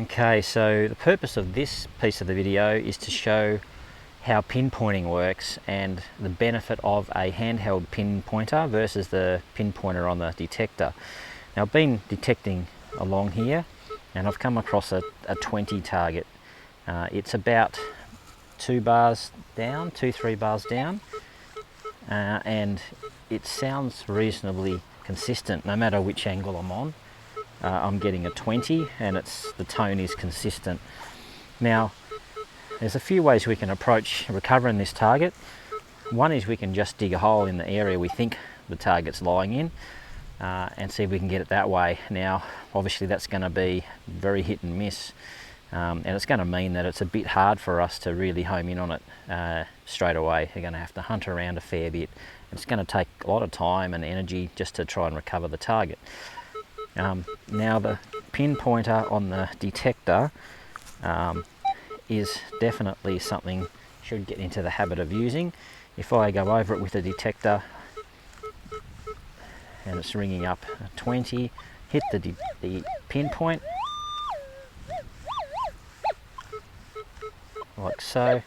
Okay, so the purpose of this piece of the video is to show how pinpointing works and the benefit of a handheld pin pointer versus the pin pointer on the detector. Now, I've been detecting along here and I've come across a 20 target. It's about 3 bars down, and it sounds reasonably consistent no matter which angle I'm on. I'm getting a 20 and the tone is consistent. Now, there's a few ways we can approach recovering this target. One is we can just dig a hole in the area we think the target's lying in and see if we can get it that way. Now, obviously that's going to be very hit and miss, and it's going to mean that it's a bit hard for us to really home in on it straight away. We're going to have to hunt around a fair bit. It's going to take a lot of time and energy just to try and recover the target. Now, the pin pointer on the detector is definitely something you should get into the habit of using. If I go over it with a detector and it's ringing up 20, hit the pinpoint like so.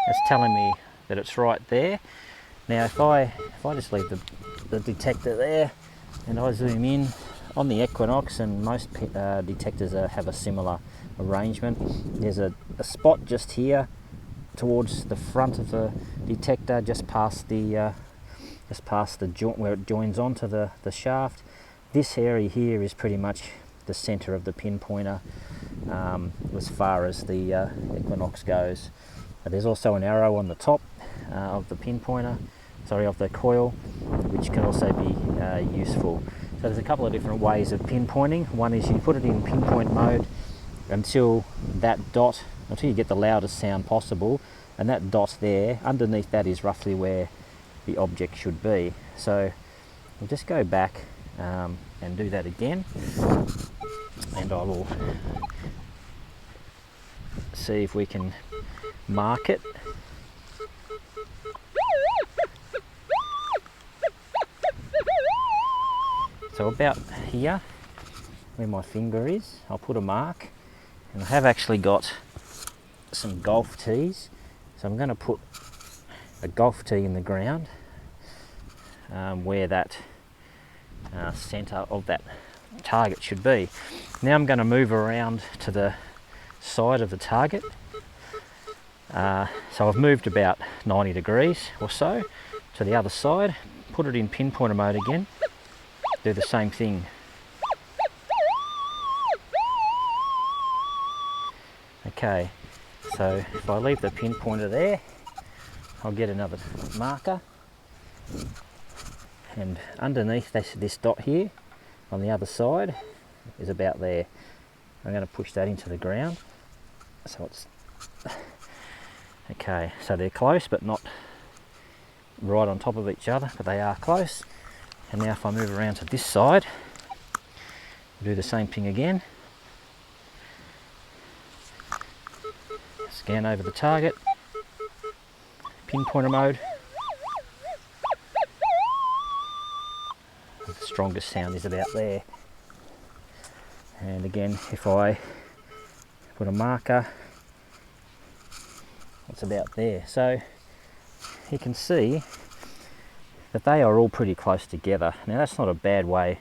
It's telling me that it's right there. Now, if I just leave the detector there and I zoom in on the Equinox, and most detectors have a similar arrangement, there's a spot just here towards the front of the detector, just past the joint where it joins onto the shaft. This area here is pretty much the center of the pin pointer as far as the Equinox goes. There's also an arrow on the top of the pin pointer, of the coil, which can also be useful. So there's a couple of different ways of pinpointing. One is you put it in pinpoint mode until you get the loudest sound possible, and that dot there, underneath that is roughly where the object should be. So we'll just go back and do that again, and I will see if we can mark it. So about here, where my finger is, I'll put a mark, and I have actually got some golf tees. So I'm going to put a golf tee in the ground where that center of that target should be. Now I'm going to move around to the side of the target. So I've moved about 90 degrees or so to the other side, put it in pinpointer mode again, do the same thing. Okay, so if I leave the pinpointer there, I'll get another marker, and underneath this dot here on the other side is about there. I'm going to push that into the ground, so it's okay. So they're close but not right on top of each other, but they are close. And now if I move around to this side, do the same thing again. Scan over the target, pinpointer mode. The strongest sound is about there. And again, if I put a marker, it's about there. So you can see that they are all pretty close together. Now, that's not a bad way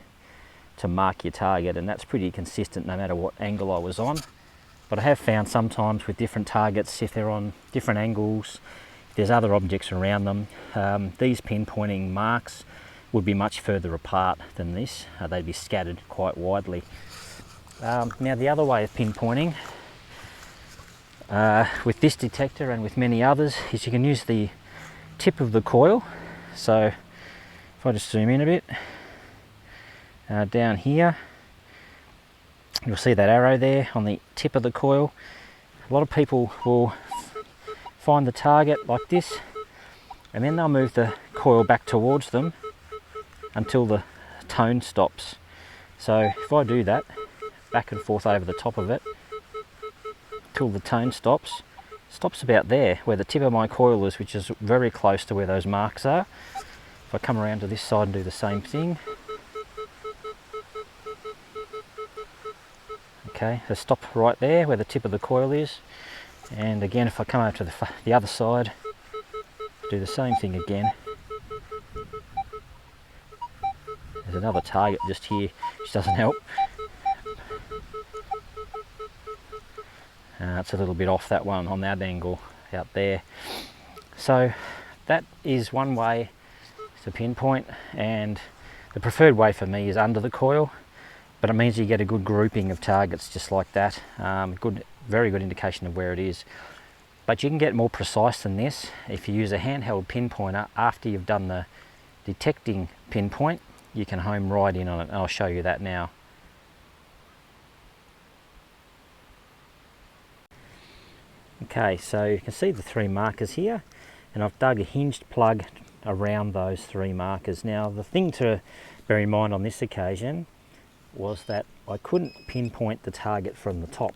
to mark your target, and that's pretty consistent no matter what angle I was on. But I have found sometimes with different targets, if they're on different angles, if there's other objects around them, these pinpointing marks would be much further apart than this. They'd be scattered quite widely. Now, the other way of pinpointing with this detector and with many others is you can use the tip of the coil. So if I just zoom in a bit, down here, you'll see that arrow there on the tip of the coil. A lot of people will find the target like this, and then they'll move the coil back towards them until the tone stops. So if I do that, back and forth over the top of it, till the tone stops about there, where the tip of my coil is, which is very close to where those marks are. If I come around to this side and do the same thing, Okay, so stop right there where the tip of the coil is, and again if I come over to the other side, do the same thing again. There's another target just here which doesn't help. It's a little bit off that one on that angle out there. So that is one way to pinpoint, and the preferred way for me is under the coil, but it means you get a good grouping of targets just like that. Very good indication of where it is. But you can get more precise than this if you use a handheld pinpointer. After you've done the detecting pinpoint, you can home right in on it, and I'll show you that now. Okay, so you can see the 3 markers here, and I've dug a hinged plug around those 3 markers. Now the thing to bear in mind on this occasion was that I couldn't pinpoint the target from the top.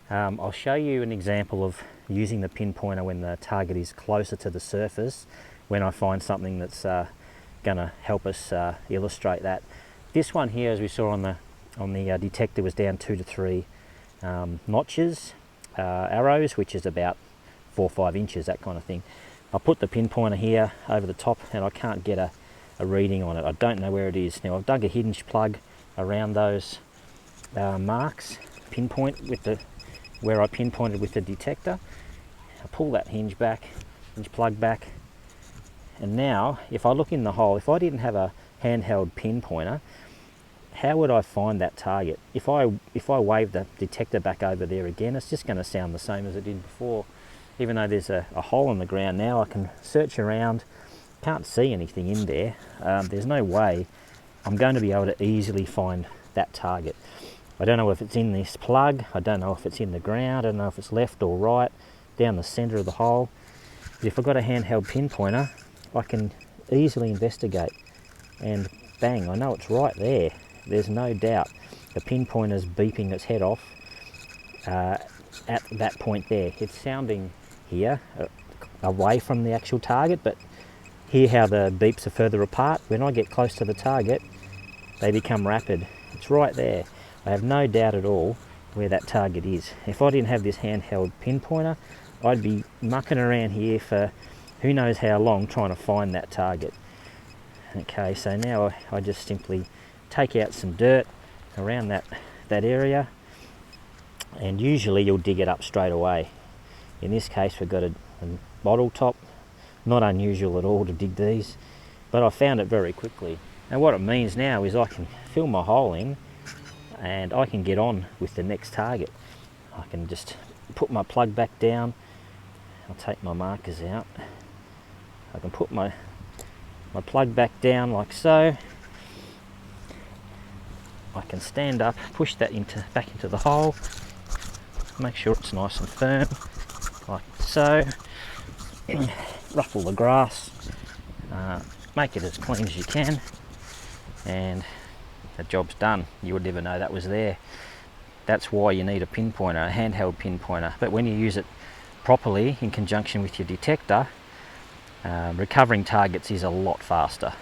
I'll show you an example of using the pinpointer when the target is closer to the surface, when I find something that's going to help us illustrate that. This one here, as we saw on the detector, was down 2 to 3 notches, arrows, which is about 4 or 5 inches, that kind of thing. I put the pinpointer here over the top and I can't get a reading on it. I don't know where it is. Now I've dug a hinge plug around those marks, pinpoint with where I pinpointed with the detector. I pull that hinge plug back, and now if I look in the hole, if I didn't have a handheld pinpointer, how would I find that target? If I wave the detector back over there again, it's just going to sound the same as it did before. Even though there's a hole in the ground now, I can search around, can't see anything in there. There's no way I'm going to be able to easily find that target. I don't know if it's in this plug, I don't know if it's in the ground, I don't know if it's left or right, down the centre of the hole. But if I've got a handheld pinpointer, I can easily investigate, and bang, I know it's right there. There's no doubt. The pinpointer's beeping its head off at that point there. It's sounding here away from the actual target, but hear how the beeps are further apart. When I get close to the target, they become rapid. It's right there. I have no doubt at all where that target is. If I didn't have this handheld pinpointer, I'd be mucking around here for who knows how long trying to find that target. Okay, so now I just simply take out some dirt around that area, and usually you'll dig it up straight away. In this case we've got a bottle top, not unusual at all to dig these, but I found it very quickly. And what it means now is I can fill my hole in and I can get on with the next target. I can just put my plug back down, I'll take my markers out, I can put my plug back down like so. I can stand up, push that back into the hole, make sure it's nice and firm, like so. Ruffle the grass, make it as clean as you can, and the job's done. You would never know that was there. That's why you need a pinpointer, a handheld pinpointer. But when you use it properly in conjunction with your detector, recovering targets is a lot faster.